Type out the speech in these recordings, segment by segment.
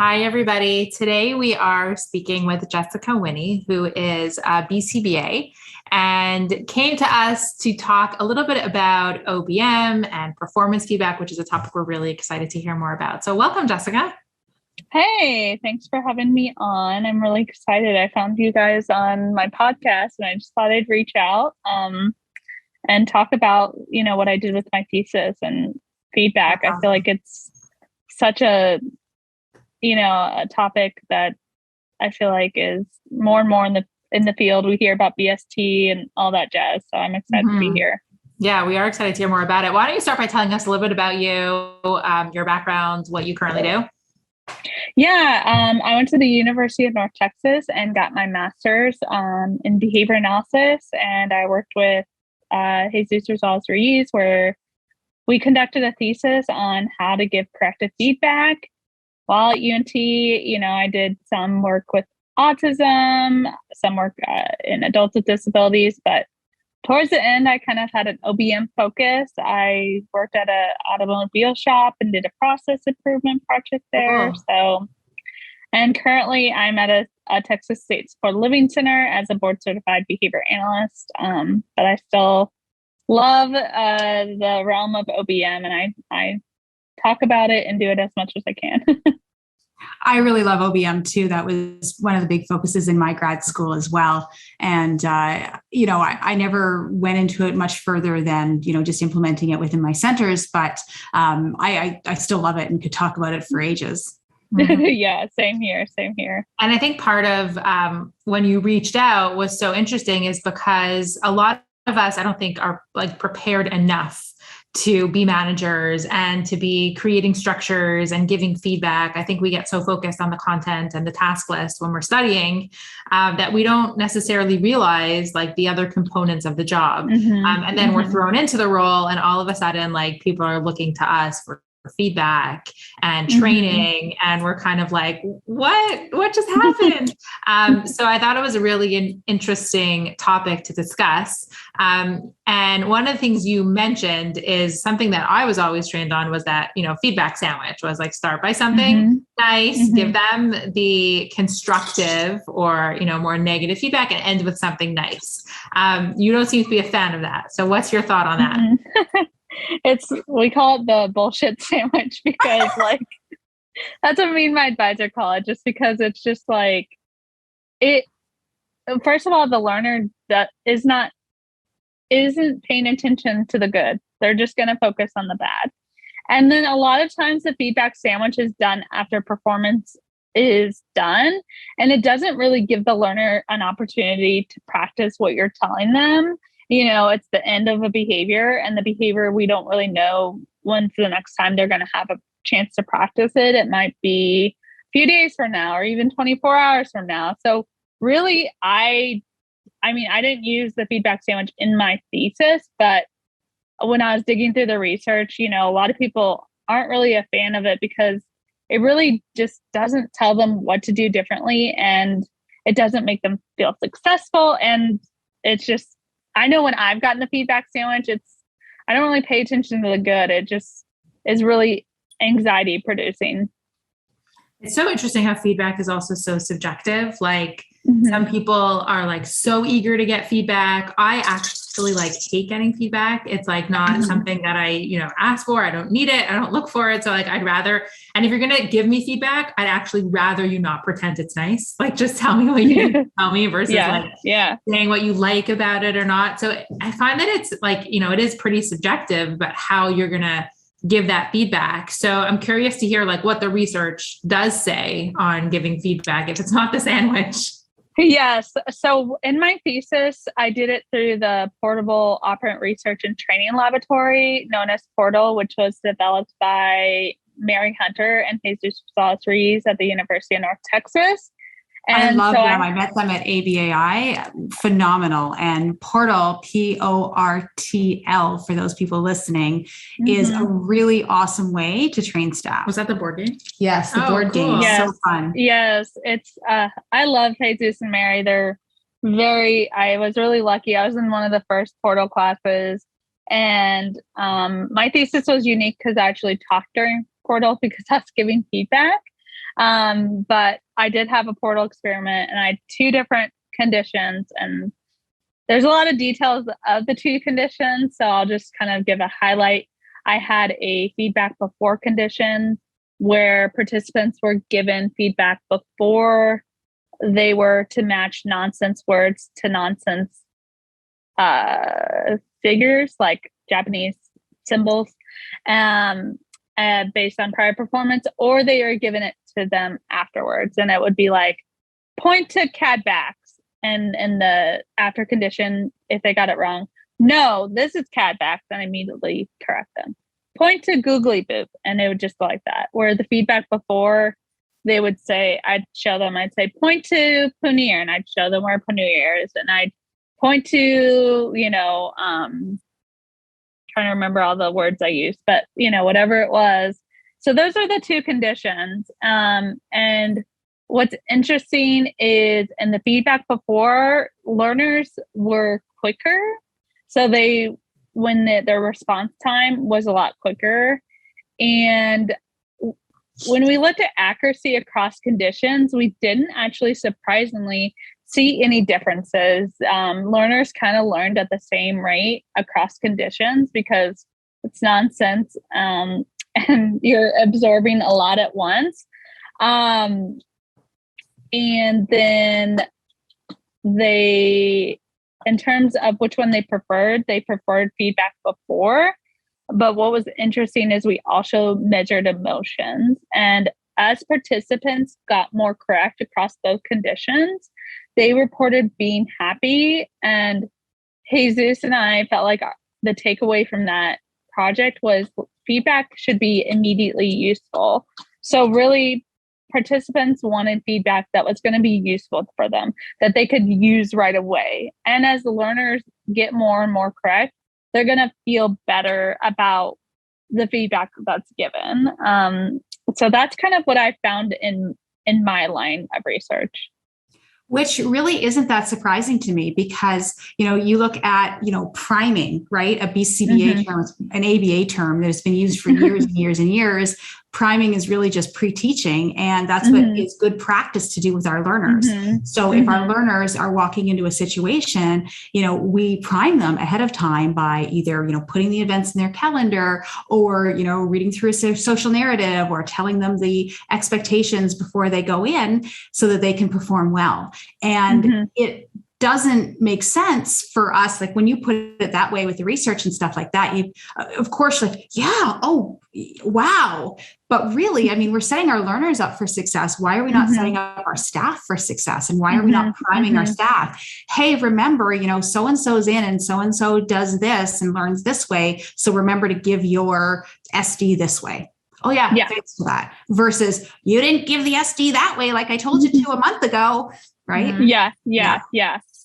Hi, everybody. Today we are speaking with Jessica Winne, who is a Bcba and came to us to talk a little bit about OBM and performance feedback, which is a topic we're really excited to hear more about. So welcome, Jessica. Hey, thanks for having me on. I'm really excited. I found you guys on my podcast and I just thought I'd reach out and talk about, what I did with my thesis and feedback. I feel like it's such a topic that I feel like is more and more in the field. We hear about BST and all that jazz. So I'm excited to be here. Yeah, we are excited to hear more about it. Why don't you start by telling us a little bit about you, your background, what you currently do? Yeah, I went to the University of North Texas and got my master's in behavior analysis. And I worked with Jesus Rosales, where we conducted a thesis on how to give corrective feedback. While at UNT, I did some work with autism, some work in adults with disabilities, but towards the end, I kind of had an OBM focus. I worked at an automobile shop and did a process improvement project there. And currently I'm at a Texas State Supported Living Center as a board certified behavior analyst. But I still love the realm of OBM, and I talk about it and do it as much as I can. I really love OBM too. That was one of the big focuses in my grad school as well. And, I never went into it much further than, just implementing it within my centers, but I still love it and could talk about it for ages. Yeah, same here. And I think part of when you reached out was so interesting is because a lot of us, I don't think, are prepared enough to be managers and to be creating structures and giving feedback. I think we get so focused on the content and the task list when we're studying that we don't necessarily realize the other components of the job. And then we're thrown into the role, and all of a sudden, people are looking to us for feedback and training, and we're kind of like, what just happened? So I thought it was a really interesting topic to discuss. And one of the things you mentioned is something that I was always trained on was that, feedback sandwich was start by something nice, give them the constructive or, more negative feedback, and end with something nice. You don't seem to be a fan of that. So what's your thought on that? We call it the bullshit sandwich because that's what me and my advisor call it, just because it's just first of all, the learner that isn't paying attention to the good. They're just going to focus on the bad. And then a lot of times the feedback sandwich is done after performance is done, and it doesn't really give the learner an opportunity to practice what you're telling them. It's the end of a behavior, and the behavior, we don't really know when's the next time they're going to have a chance to practice it. It might be a few days from now or even 24 hours from now. So really, I didn't use the feedback sandwich in my thesis, but when I was digging through the research, a lot of people aren't really a fan of it because it really just doesn't tell them what to do differently, and it doesn't make them feel successful. And it's just, I know when I've gotten the feedback sandwich, I don't really pay attention to the good. It just is really anxiety producing. It's so interesting how feedback is also so subjective. Some people are so eager to get feedback. I actually hate getting feedback. It's not something that I, ask for. I don't need it. I don't look for it. So I'd rather, and if you're going to give me feedback, I'd actually rather you not pretend it's nice. Just tell me what you need to tell me versus saying what you like about it or not. So I find that it's it is pretty subjective about how you're going to give that feedback. So I'm curious to hear what the research does say on giving feedback if it's not the sandwich. Yes. So in my thesis, I did it through the Portable Operant Research and Training Laboratory, known as Portal, which was developed by Mary Hunter and Jesus Rosales at the University of North Texas. And I love them. I met them at ABAI. Phenomenal. And Portal, PORTL, for those people listening, is a really awesome way to train staff. Was that the board game? Yes, the board game. Yes. So fun. Yes, it's. I love Jesus and Mary. They're I was really lucky. I was in one of the first Portal classes, and my thesis was unique because I actually talked during Portal because I was giving feedback. But I did have a portal experiment, and I had 2 different conditions, and there's a lot of details of the 2 conditions. So I'll just kind of give a highlight. I had a feedback before condition where participants were given feedback before they were to match nonsense words to nonsense figures like Japanese symbols, based on prior performance, or they are given it to them afterwards. And it would be like, point to CAD backs, and the after condition, if they got it wrong, no, this is CAD backs, and immediately correct them. Point to googly boop, and it would just go like that. Where the feedback before, they would say, I'd say, point to Punir, and I'd show them where Punir is, and I'd point to, trying to remember all the words I used, but whatever it was. So those are the 2 conditions. And what's interesting is in the feedback before, learners were quicker. So their response time was a lot quicker. And when we looked at accuracy across conditions, we didn't actually surprisingly see any differences. Learners kind of learned at the same rate across conditions because it's nonsense, and you're absorbing a lot at once. And then in terms of which one they preferred feedback before. But what was interesting is we also measured emotions. And as participants got more correct across both conditions, they reported being happy. And Jesus and I felt like the takeaway from that project was feedback should be immediately useful. So really, participants wanted feedback that was going to be useful for them, that they could use right away. And as the learners get more and more correct, they're going to feel better about the feedback that's given. So that's kind of what I found in my line of research. Which really isn't that surprising to me because, you look at, priming, right? A Bcba term, an ABA term that has been used for years and years and years. Priming is really just pre-teaching, and that's what is good practice to do with our learners. So if our learners are walking into a situation, we prime them ahead of time by either, putting the events in their calendar or, reading through a social narrative or telling them the expectations before they go in so that they can perform well. And it doesn't make sense for us. Like when you put it that way with the research and stuff like that, you, of course, like, yeah, oh, wow. But really, I mean, we're setting our learners up for success. Why are we not setting up our staff for success? And why are we not priming our staff? Hey, remember, so-and-so's in and so-and-so does this and learns this way. So remember to give your SD this way. Oh yeah. Thanks for that. Versus you didn't give the SD that way. Like I told you to a month ago. Right. Yeah.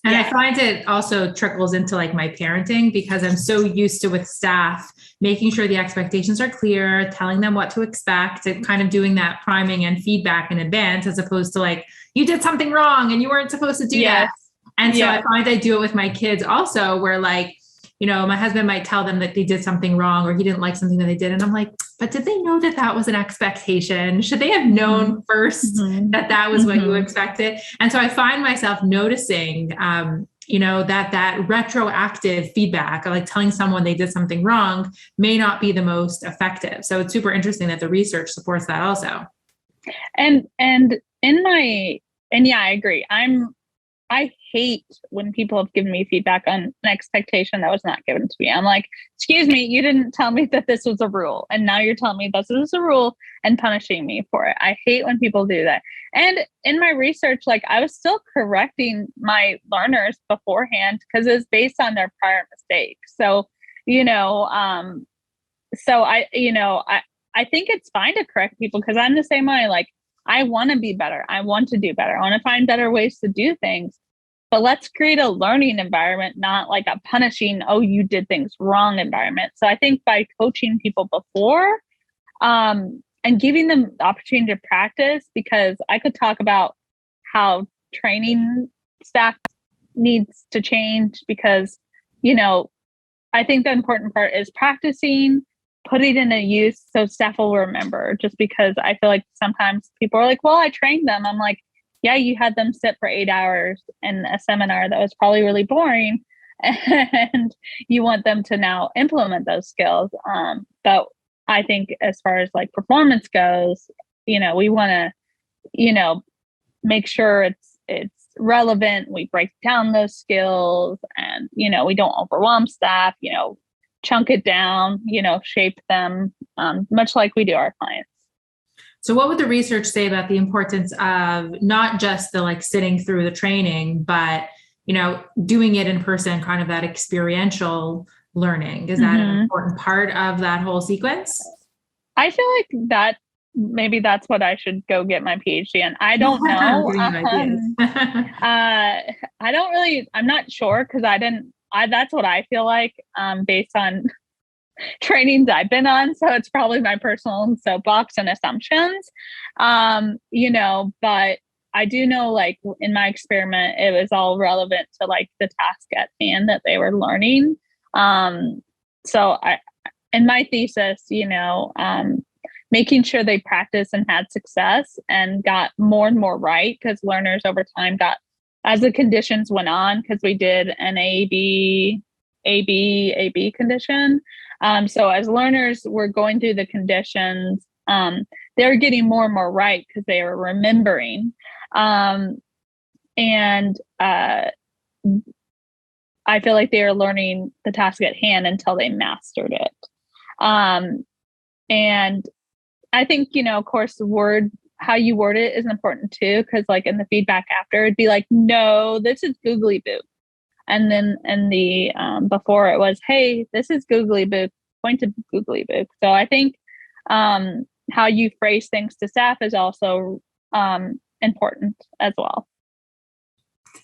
And I find it also trickles into like my parenting because I'm so used to with staff, making sure the expectations are clear, telling them what to expect and kind of doing that priming and feedback in advance, as opposed to like, you did something wrong and you weren't supposed to do that. And so I find I do it with my kids also where like, my husband might tell them that they did something wrong or he didn't like something that they did. And I'm like, but did they know that that was an expectation? Should they have known first that that was what you expected? And so I find myself noticing, that retroactive feedback, or like telling someone they did something wrong, may not be the most effective. So it's super interesting that the research supports that also. And I agree. I hate when people have given me feedback on an expectation that was not given to me. I'm like, excuse me, you didn't tell me that this was a rule. And now you're telling me this is a rule and punishing me for it. I hate when people do that. And in my research, like I was still correcting my learners beforehand because it's based on their prior mistakes. So, I think it's fine to correct people because I'm the same way. Like, I want to be better. I want to do better. I want to find better ways to do things. But let's create a learning environment, not like a punishing, oh, you did things wrong environment. So I think by coaching people before and giving them the opportunity to practice, because I could talk about how training staff needs to change because, I think the important part is practicing, put it in a use so staff will remember, just because I feel like sometimes people are like, well, I trained them. I'm like, yeah, you had them sit for 8 hours in a seminar that was probably really boring, and you want them to now implement those skills. But I think as far as like performance goes, we want to, make sure it's relevant. We break down those skills, and, we don't overwhelm staff, chunk it down, shape them, much like we do our clients. So what would the research say about the importance of not just the like sitting through the training, but, doing it in person, kind of that experiential learning? Is that an important part of that whole sequence? I feel like that maybe that's what I should go get my PhD in. I don't know. I'm not sure, because that's what I feel like, based on trainings I've been on. So it's probably my personal soapbox and assumptions, but I do know, like in my experiment, it was all relevant to like the task at hand that they were learning. So in my thesis, making sure they practiced and had success and got more and more right, because learners over time got, as the conditions went on, because we did an A B condition. So as learners were going through the conditions, they were getting more and more right because they were remembering. And I feel like they were learning the task at hand until they mastered it. And I think, of course, how you word it is important too, because like in the feedback after, it'd be like, no, this is googly book. And then in the before, it was, hey, this is googly book, point to googly book. So I think how you phrase things to staff is also important as well.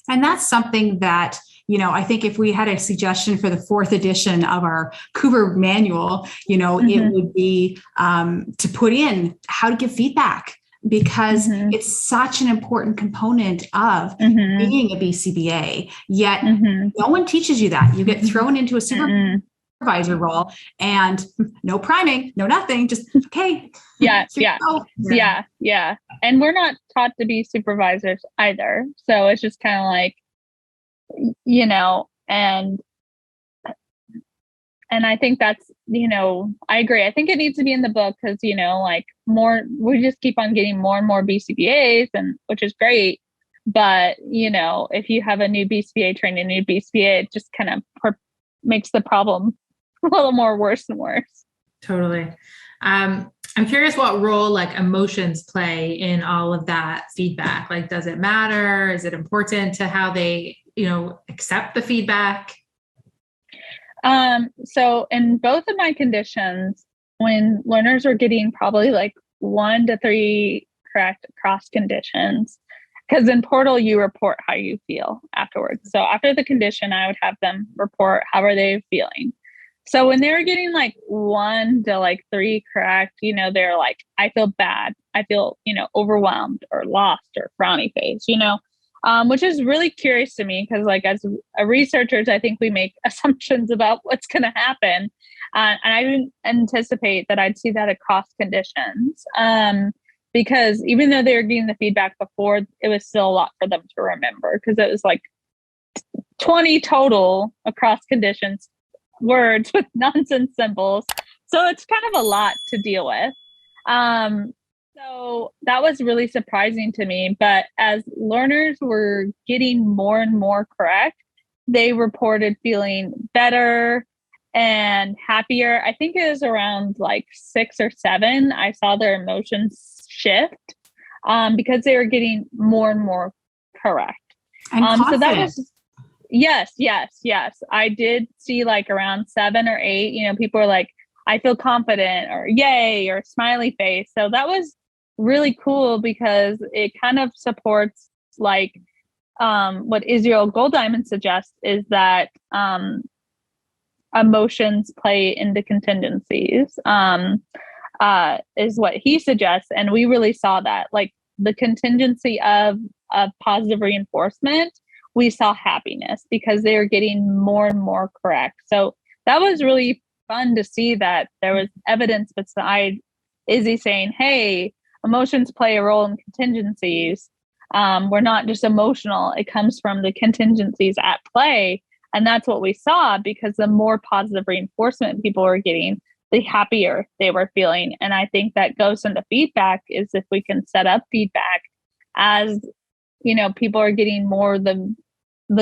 And that's something that, I think if we had a suggestion for the 4th edition of our Cooper manual, it would be to put in how to give feedback, because it's such an important component of being a BCBA. Yet no one teaches you that. You get thrown into a supervisor role and no priming, no nothing, just, okay. Yeah. And we're not taught to be supervisors either. So it's just kind of like, and I think that's, I agree. I think it needs to be in the book because, like we just keep on getting more and more BCBAs, and which is great. But, if you have a new BCBA training, a new BCBA, it just kind of makes the problem a little more worse and worse. Totally. I'm curious what role like emotions play in all of that feedback. Like, does it matter? Is it important to how they, accept the feedback? So in both of my conditions, when learners were getting probably like 1 to 3 correct cross conditions, because in Portal, you report how you feel afterwards. So after the condition, I would have them report how are they feeling. So when they were getting like 1 to like 3 correct, they're like, I feel bad. I feel, overwhelmed or lost or frowny face, which is really curious to me because like as researchers, I think we make assumptions about what's going to happen. And I didn't anticipate that I'd see that across conditions because even though they were getting the feedback before, it was still a lot for them to remember because it was like 20 total across conditions words with nonsense symbols. So it's kind of a lot to deal with. So that was really surprising to me. But as learners were getting more and more correct, they reported feeling better and happier. I think it was around like 6 or 7. I saw their emotions shift because they were getting more and more correct. And so that was Yes. I did see like around 7 or 8, people are like, I feel confident or yay or smiley face. So that was really cool because it kind of supports like what Israel Golddiamond suggests is that emotions play into contingencies is what he suggests. And we really saw that like the contingency of positive reinforcement. We saw happiness because they were getting more and more correct. So that was really fun to see that there was evidence beside Izzy saying, hey, emotions play a role in contingencies. We're not just emotional. It comes from the contingencies at play. And that's what we saw, because the more positive reinforcement people were getting, the happier they were feeling. And I think that goes into feedback, is if we can set up feedback as, people are getting more the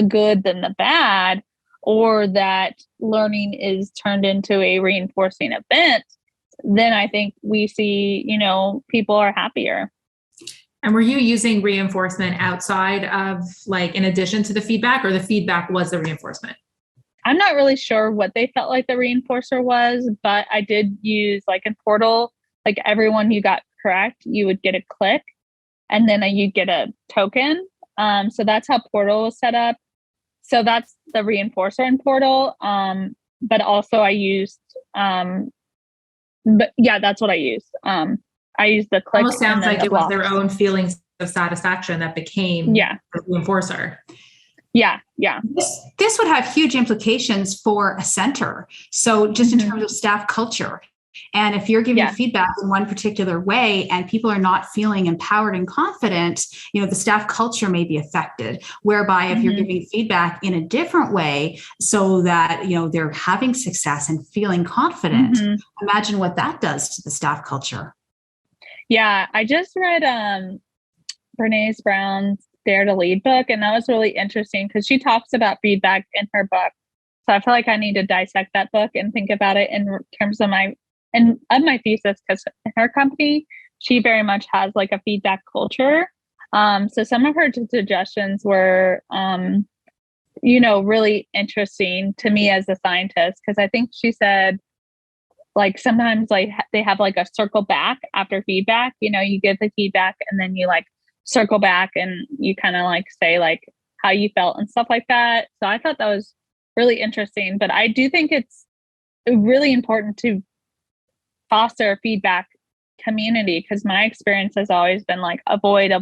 good than the bad, or that learning is turned into a reinforcing event, then I think we see, people are happier. And were you using reinforcement outside of, like, in addition to the feedback, or the feedback was the reinforcement? I'm not really sure what they felt like the reinforcer was, but I did use, like, in Portal, like, everyone you got correct, you would get a click, and then you'd get a token. So that's how Portal was set up. So that's the reinforcer in Portal. But also I used, but yeah, that's what I used. I used the click. Almost sounds like it was their own feelings of satisfaction that became the reinforcer. Yeah. This would have huge implications for a center. So just in terms of staff culture. And if you're giving feedback in one particular way and people are not feeling empowered and confident, the staff culture may be affected. Whereby if you're giving feedback in a different way so that, they're having success and feeling confident, imagine what that does to the staff culture. Yeah, I just read Brené Brown's Dare to Lead book, and that was really interesting because she talks about feedback in her book. So I feel like I need to dissect that book and think about it in terms of my thesis, because in her company, she very much has like a feedback culture. So some of her suggestions were, really interesting to me as a scientist, because I think she said, like, sometimes like they have like a circle back after feedback, you give the feedback and then you like circle back and you kind of like say like how you felt and stuff like that. So I thought that was really interesting, but I do think it's really important to foster a feedback community, because my experience has always been like avoid.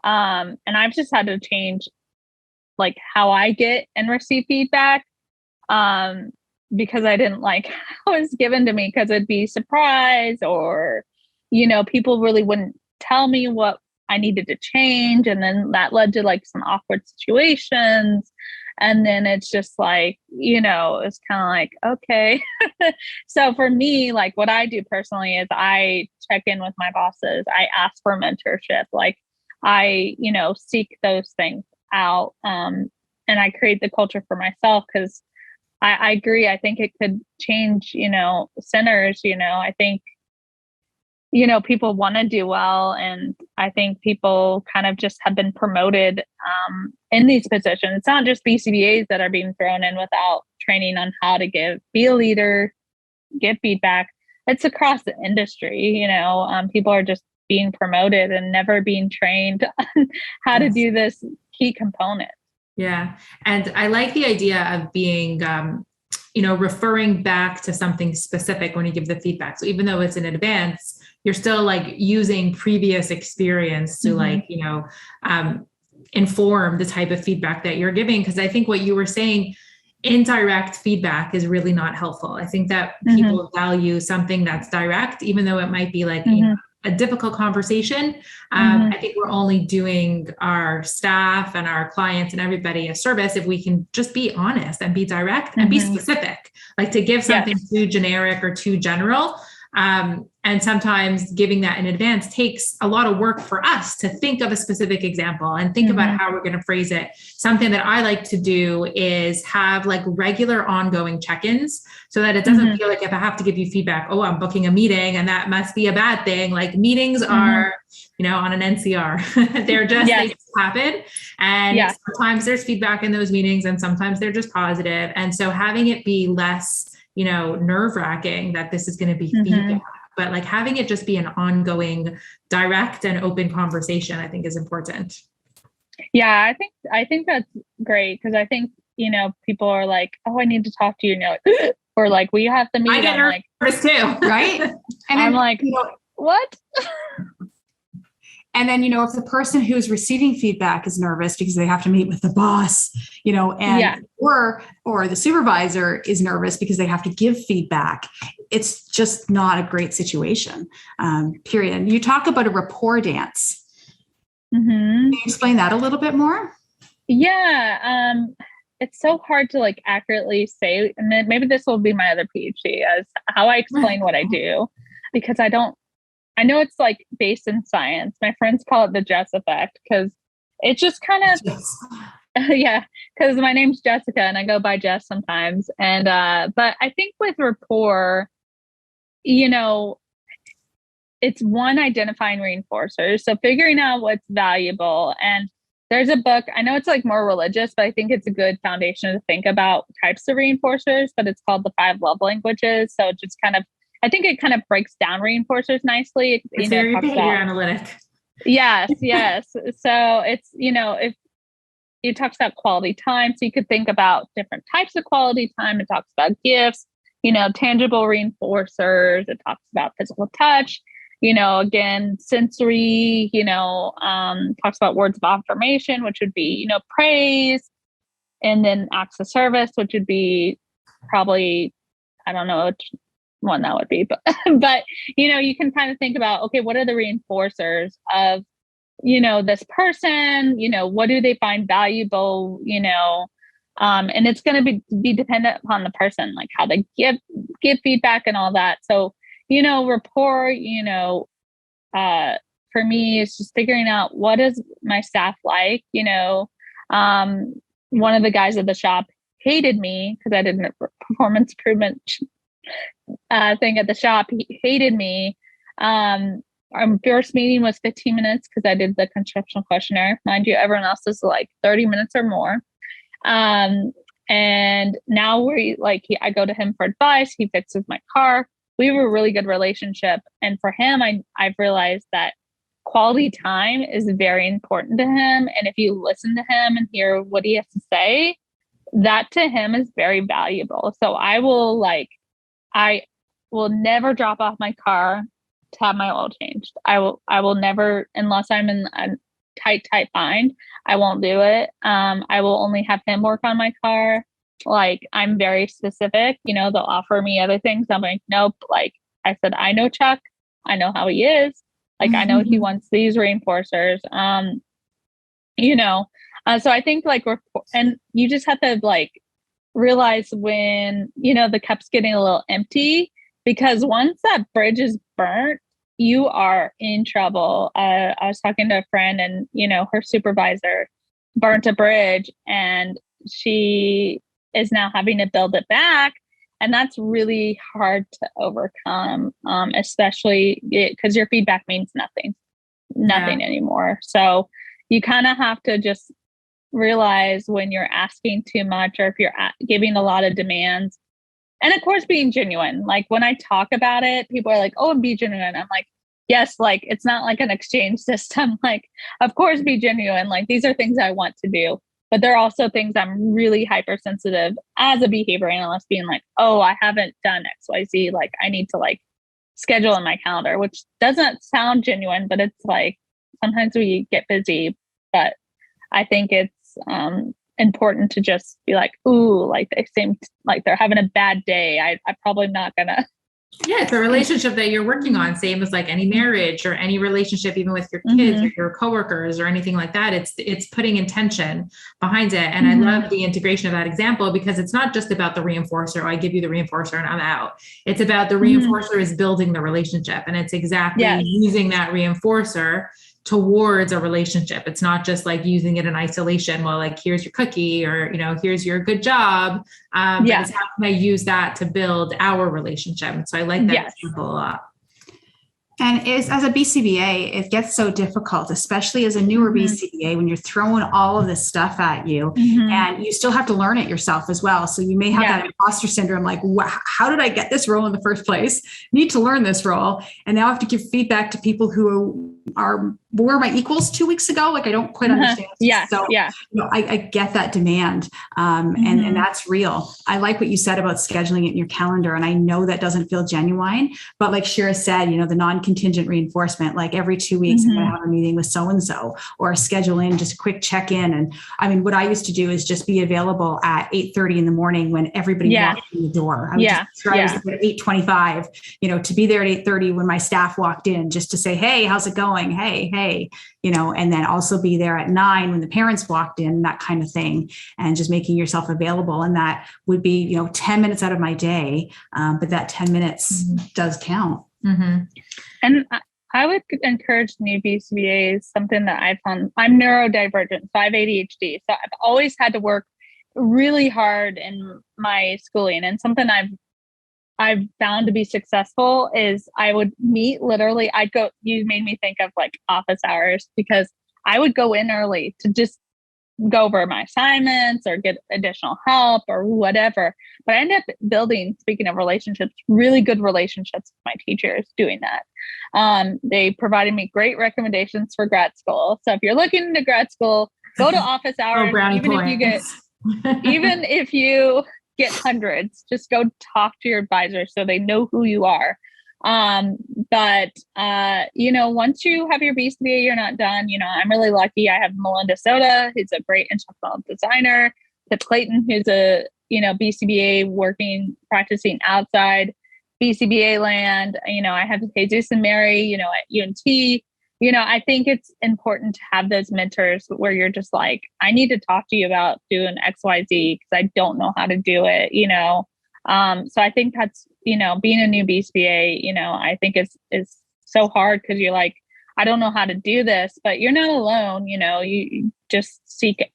And I've just had to change like how I get and receive feedback. Because I didn't like how it was given to me, because it'd be surprise, or, people really wouldn't tell me what I needed to change. And then that led to like some awkward situations. And then it's just like, it's kind of like, okay. So for me, like what I do personally is I check in with my bosses. I ask for mentorship. Like I, seek those things out. And I create the culture for myself, because I agree. I think it could change, centers. I think, people want to do well. And I think people kind of just have been promoted in these positions. It's not just BCBAs that are being thrown in without training on how to be a leader, give feedback. It's across the industry. People are just being promoted and never being trained on how to do this key component. Yeah. And I like the idea of being, referring back to something specific when you give the feedback. So even though it's in advance, you're still like using previous experience to inform the type of feedback that you're giving. Because I think what you were saying, indirect feedback is really not helpful. I think that people value something that's direct, even though it might be like, a difficult conversation. I think we're only doing our staff and our clients and everybody a service if we can just be honest and be direct and be specific. Like to give something too generic or too general. And sometimes giving that in advance takes a lot of work for us to think of a specific example and think about how we're going to phrase it. Something that I like to do is have like regular ongoing check-ins so that it doesn't feel like if I have to give you feedback, oh, I'm booking a meeting and that must be a bad thing. Like meetings are, on an NCR, they're just, they just happen. And sometimes there's feedback in those meetings and sometimes they're just positive. And so having it be less, nerve-wracking that this is going to be feedback, but like having it just be an ongoing, direct and open conversation, I think is important. Yeah, I think that's great, because I think, people are like, oh, I need to talk to you, and you're like, or like, we have the meeting. I get nervous too, right? And I'm like, what? And then, if the person who's receiving feedback is nervous because they have to meet with the boss, or the supervisor is nervous because they have to give feedback, it's just not a great situation, period. And you talk about a rapport dance. Mm-hmm. Can you explain that a little bit more? Yeah. It's so hard to like accurately say, and then maybe this will be my other PhD as how I explain what I do, because I know it's like based in science. My friends call it the Jess effect because it's just kind of, yeah, because my name's Jessica and I go by Jess sometimes. And, but I think with rapport, it's one, identifying reinforcers. So figuring out what's valuable. And there's a book, I know it's like more religious, but I think it's a good foundation to think about types of reinforcers, but it's called the 5 love languages. So it just I think it kind of breaks down reinforcers nicely. It's very behavior analytic. Yes. So it's, if it talks about quality time, so you could think about different types of quality time. It talks about gifts, tangible reinforcers. It talks about physical touch, again, sensory, talks about words of affirmation, which would be, praise, and then acts of service, which would be probably, I don't know which one that would be, but, you can kind of think about, okay, what are the reinforcers of, this person, what do they find valuable, and it's going to be dependent upon the person, like how they give feedback and all that. So, rapport, for me, it's just figuring out what is my staff like. One of the guys at the shop hated me because I did a performance improvement thing at the shop. He hated me. Our first meeting was 15 minutes because I did the construction questionnaire. Mind you, everyone else is like 30 minutes or more. And now I go to him for advice. He fixes my car. We have a really good relationship. And for him, I've realized that quality time is very important to him. And if you listen to him and hear what he has to say, that to him is very valuable. So I will never drop off my car to have my oil changed. I will never, unless I'm in a tight bind, I won't do it. I will only have him work on my car. Like, I'm very specific, they'll offer me other things. I'm like, nope. Like I said, I know Chuck, I know how he is. Like, I know he wants these reinforcers. So I think and you just have to realize when, the cup's getting a little empty, because once that bridge is burnt, you are in trouble. I was talking to a friend and, her supervisor burnt a bridge and she is now having to build it back. And that's really hard to overcome, especially because your feedback means nothing anymore. So you kind of have to just realize when you're asking too much or if you're giving a lot of demands. And of course, being genuine. Like when I talk about it, people are like, oh, and be genuine. I'm like, yes, it's not like an exchange system. Like, of course, be genuine. Like, these are things I want to do. But there are also things I'm really hypersensitive as a behavior analyst, being like, oh, I haven't done XYZ. Like, I need to schedule in my calendar, which doesn't sound genuine, but it's sometimes we get busy. But I think it's important to just be like, ooh, they seem like they're having a bad day. I'm probably not gonna. Yeah, it's a relationship that you're working on, same as any marriage or any relationship, even with your kids or your coworkers or anything like that. It's putting intention behind it. And I love the integration of that example, because it's not just about the reinforcer. I give you the reinforcer and I'm out. It's about the reinforcer is building the relationship. And it's exactly using that reinforcer towards a relationship. It's not just using it in isolation. Well, here's your cookie, or, here's your good job. But it's how can I use that to build our relationship? And so I like that example a lot. And as a BCBA, it gets so difficult, especially as a newer BCBA, when you're throwing all of this stuff at you and you still have to learn it yourself as well. So you may have that imposter syndrome, how did I get this role in the first place? Need to learn this role. And now I have to give feedback to people who were my equals 2 weeks ago? Like, I don't quite understand. Yeah. So, yeah. I get that demand. And that's real. I like what you said about scheduling it in your calendar. And I know that doesn't feel genuine, but like Shira said, the non-contingent reinforcement, like every 2 weeks, I'm going to have a meeting with so-and-so, or schedule in just a quick check-in. And I mean, what I used to do is just be available at 8:30 in the morning when everybody walked in the door. I would just try at 8:25, to be there at 8:30 when my staff walked in, just to say, hey, how's it going? Hey, and then also be there at 9 when the parents walked in, that kind of thing, and just making yourself available. And that would be, 10 minutes out of my day. But that 10 minutes does count. And I would encourage new BCBAs, something that I found, I'm neurodivergent, so I have ADHD. So I've always had to work really hard in my schooling. And something I've found to be successful is I would meet literally, you made me think of like office hours, because I would go in early to just go over my assignments or get additional help or whatever. But I ended up building, speaking of relationships, really good relationships with my teachers doing that. They provided me great recommendations for grad school. So if you're looking into grad school, go to office hours. Even if you get hundreds, just go talk to your advisor so they know who you are. But once you have your BCBA, you're not done. I'm really lucky. I have Melinda Soda, who's a great instructional designer, Tip Clayton, who's a, BCBA practicing outside BCBA land. I have Jesus and Mary, at UNT. I think it's important to have those mentors where you're just like, I need to talk to you about doing XYZ because I don't know how to do it, So I think that's, being a new BCBA, I think is so hard because you're like, I don't know how to do this, but you're not alone. You just seek,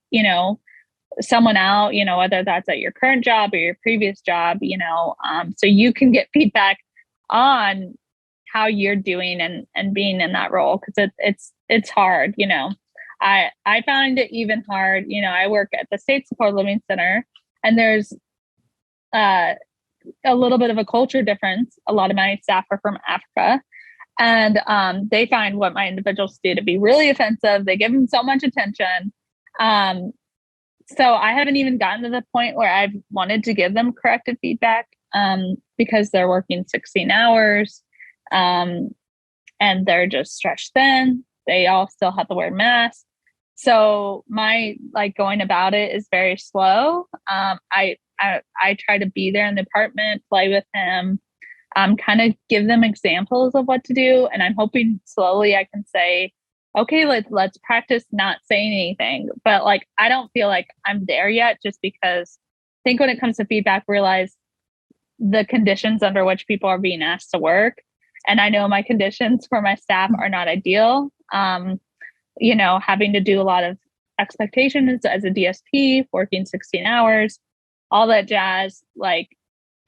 someone out, whether that's at your current job or your previous job, so you can get feedback on how you're doing and being in that role. Cause it's hard, I found it even hard. I work at the State Support Living Center, and there's, a little bit of a culture difference. A lot of my staff are from Africa, and they find what my individuals do to be really offensive. They give them so much attention. So I haven't even gotten to the point where I've wanted to give them corrective feedback because they're working 16 hours and they're just stretched thin. They all still have to wear masks. So my going about it is very slow. I try to be there in the apartment, play with him, kind of give them examples of what to do. And I'm hoping slowly I can say, okay, let's practice not saying anything. But I don't feel like I'm there yet, just because I think when it comes to feedback, realize the conditions under which people are being asked to work. And I know my conditions for my staff are not ideal. Having to do a lot of expectations as a DSP, working 16 hours, all that jazz.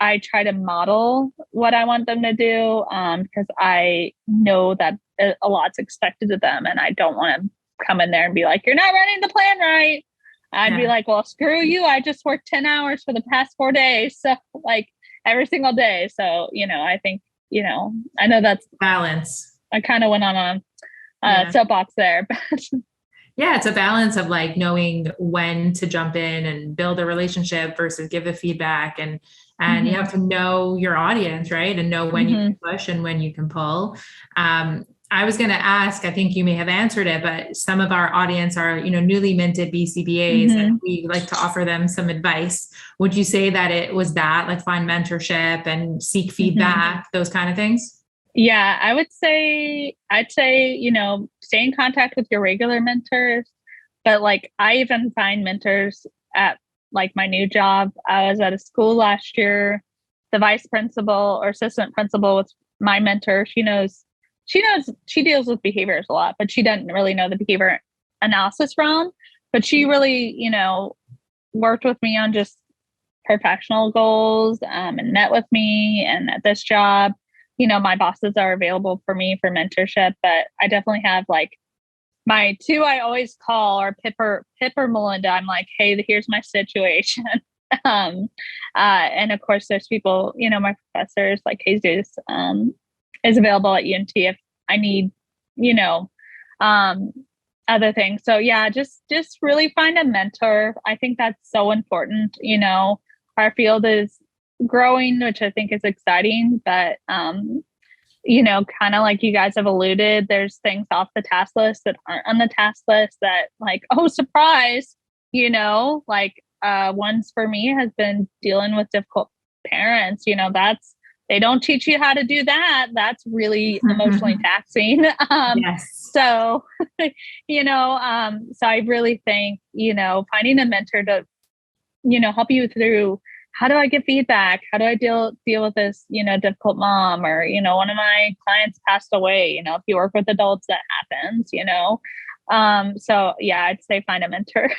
I try to model what I want them to do because I know that a lot's expected of them, and I don't want to come in there and be like, you're not running the plan right. I'd be like, well, screw you. I just worked 10 hours for the past 4 days. So every single day. So, I think, I know that's balance. I kind of went on a soapbox there, but yeah, it's a balance of knowing when to jump in and build a relationship versus give the feedback. And you have to know your audience, right? And know when you can push and when you can pull. I was going to ask, I think you may have answered it, but some of our audience are, newly minted BCBAs, and we like to offer them some advice. Would you say that it was that, find mentorship and seek feedback, those kind of things? Yeah, I'd say, stay in contact with your regular mentors, but I even find mentors at my new job. I was at a school last year. The vice principal or assistant principal was my mentor. She deals with behaviors a lot, but she doesn't really know the behavior analysis realm. But she really, worked with me on just professional goals and met with me. And at this job, my bosses are available for me for mentorship, but I definitely have my two I always call are Pip or Melinda. I'm like, hey, here's my situation. And of course there's people, my professors like Jesus is available at UNT if I need, other things. So yeah, just really find a mentor. I think that's so important. Our field is growing, which I think is exciting, but kind of like you guys have alluded, there's things off the task list that aren't on the task list that like, oh, surprise, ones for me has been dealing with difficult parents. They don't teach you how to do that. That's really emotionally taxing. Yes. So, so I really think, finding a mentor to, help you through, how do I get feedback? How do I deal with this, difficult mom, or, one of my clients passed away, if you work with adults, that happens, so yeah, I'd say find a mentor.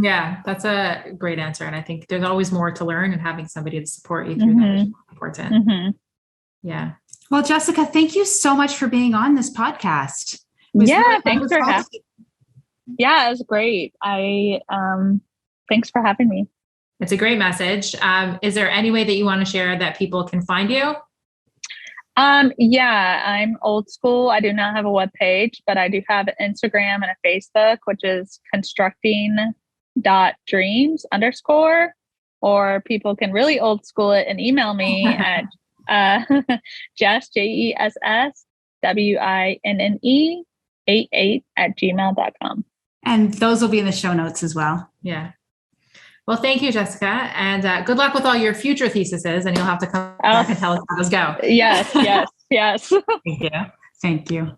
Yeah, that's a great answer. And I think there's always more to learn, and having somebody to support you through that is important. Yeah. Well, Jessica, thank you so much for being on this podcast. Thanks for having me. Yeah, it was great. Thanks for having me. It's a great message. Is there any way that you want to share that people can find you? Yeah, I'm old school. I do not have a web page, but I do have an Instagram and a Facebook, which is constructing.dreams_, or people can really old school it and email me at Jess, JESSWINNE88@gmail.com. And those will be in the show notes as well. Yeah. Well, thank you, Jessica, and good luck with all your future theses, and you'll have to come back and tell us how those go. Yes. Thank you. Thank you.